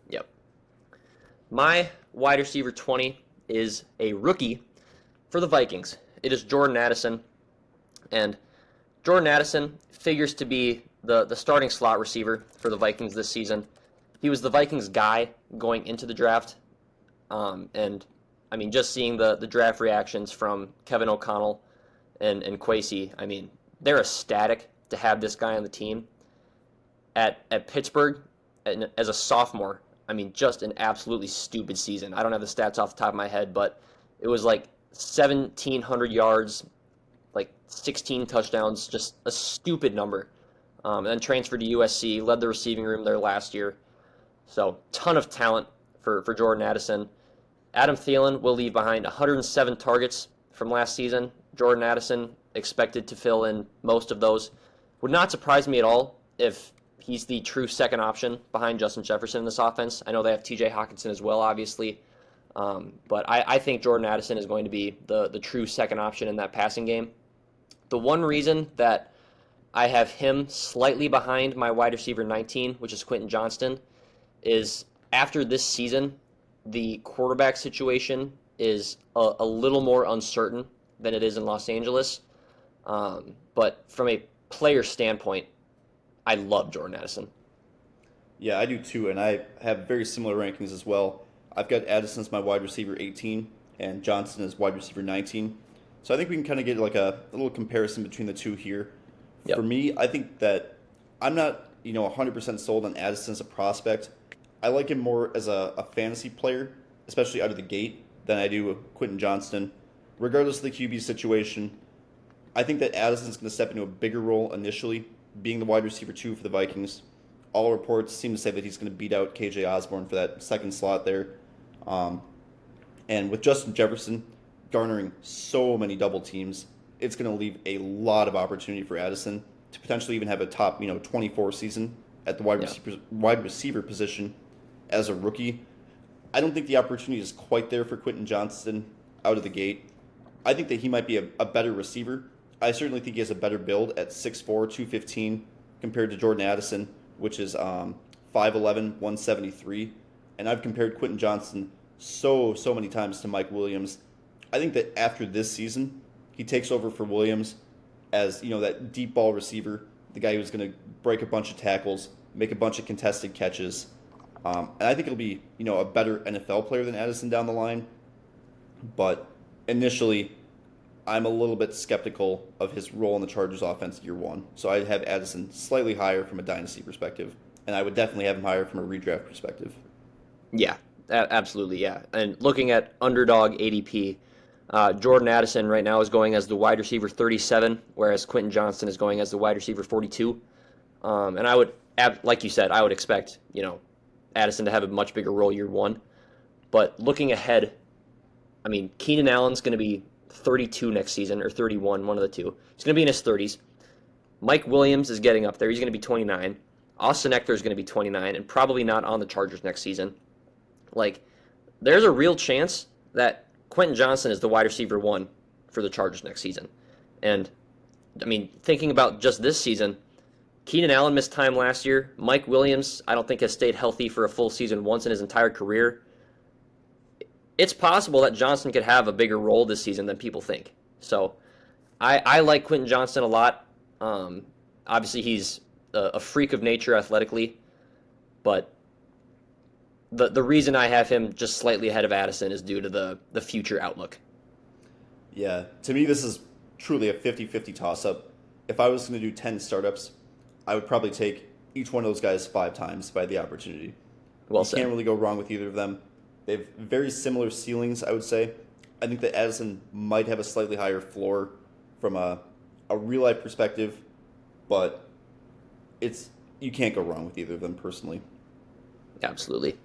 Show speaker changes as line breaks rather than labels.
Yep. My wide receiver 20 is a rookie for the Vikings. It is Jordan Addison, and Jordan Addison figures to be the starting slot receiver for the Vikings this season. He was the Vikings guy going into the draft, and I mean, just seeing the draft reactions from Kevin O'Connell and Kwesi, I mean, they're ecstatic to have this guy on the team. At Pittsburgh, as a sophomore, I mean, just an absolutely stupid season. I don't have the stats off the top of my head, but it was like 1,700 yards, like 16 touchdowns, just a stupid number. And then transferred to USC, led the receiving room there last year. So, ton of talent for Jordan Addison. Adam Thielen will leave behind 107 targets from last season. Jordan Addison expected to fill in most of those. Would not surprise me at all if he's the true second option behind Justin Jefferson in this offense. I know they have TJ Hockenson as well, obviously. But I think Jordan Addison is going to be the true second option in that passing game. The one reason that I have him slightly behind my wide receiver 19, which is Quentin Johnston, is after this season, the quarterback situation is a little more uncertain than it is in Los Angeles. But from a player standpoint, I love Jordan Addison.
Yeah, I do too, and I have very similar rankings as well. I've got Addison as my wide receiver 18 and Johnson as wide receiver 19. So I think we can kind of get like a little comparison between the two here.
Yep.
For me, I think that I'm not 100% sold on Addison as a prospect. I like him more as a fantasy player, especially out of the gate, than I do Quentin Johnston. Regardless of the QB situation, I think that Addison's going to step into a bigger role initially, being the wide receiver 2 for the Vikings. All reports seem to say that he's going to beat out KJ Osborne for that second slot there. And with Justin Jefferson garnering so many double teams, it's going to leave a lot of opportunity for Addison to potentially even have a top 24 season at the wide receiver position as a rookie. I don't think the opportunity is quite there for Quentin Johnston out of the gate. I think that he might be a better receiver. I certainly think he has a better build at 6'4", 215 compared to Jordan Addison, which is 5'11", 173. And I've compared Quentin Johnston so many times to Mike Williams. I think that after this season, he takes over for Williams as that deep ball receiver, the guy who's going to break a bunch of tackles, make a bunch of contested catches. And I think he'll be a better NFL player than Addison down the line. But initially, I'm a little bit skeptical of his role in the Chargers offense year one. So I'd have Addison slightly higher from a dynasty perspective. And I would definitely have him higher from a redraft perspective.
Yeah, absolutely, yeah. And looking at underdog ADP, Jordan Addison right now is going as the wide receiver 37, whereas Quentin Johnston is going as the wide receiver 42. And I would, like you said, I would expect, Addison to have a much bigger role year one. But looking ahead, I mean, Keenan Allen's going to be 32 next season, or 31, one of the two. He's going to be in his 30s. Mike Williams is getting up there. He's going to be 29. Austin Eckler is going to be 29 and probably not on the Chargers next season. Like, there's a real chance that Quentin Johnston is the wide receiver 1 for the Chargers next season. And, I mean, thinking about just this season, Keenan Allen missed time last year. Mike Williams, I don't think, has stayed healthy for a full season once in his entire career. It's possible that Johnston could have a bigger role this season than people think. So I like Quentin Johnston a lot. Obviously, he's a freak of nature athletically, but the reason I have him just slightly ahead of Addison is due to the future outlook.
Yeah, to me, this is truly a 50-50 toss-up. If I was going to do 10 startups, I would probably take each one of those guys 5 times if I had the opportunity.
Well said.
You can't really go wrong with either of them. They have very similar ceilings, I would say. I think that Addison might have a slightly higher floor from a real-life perspective, but you can't go wrong with either of them personally.
Absolutely.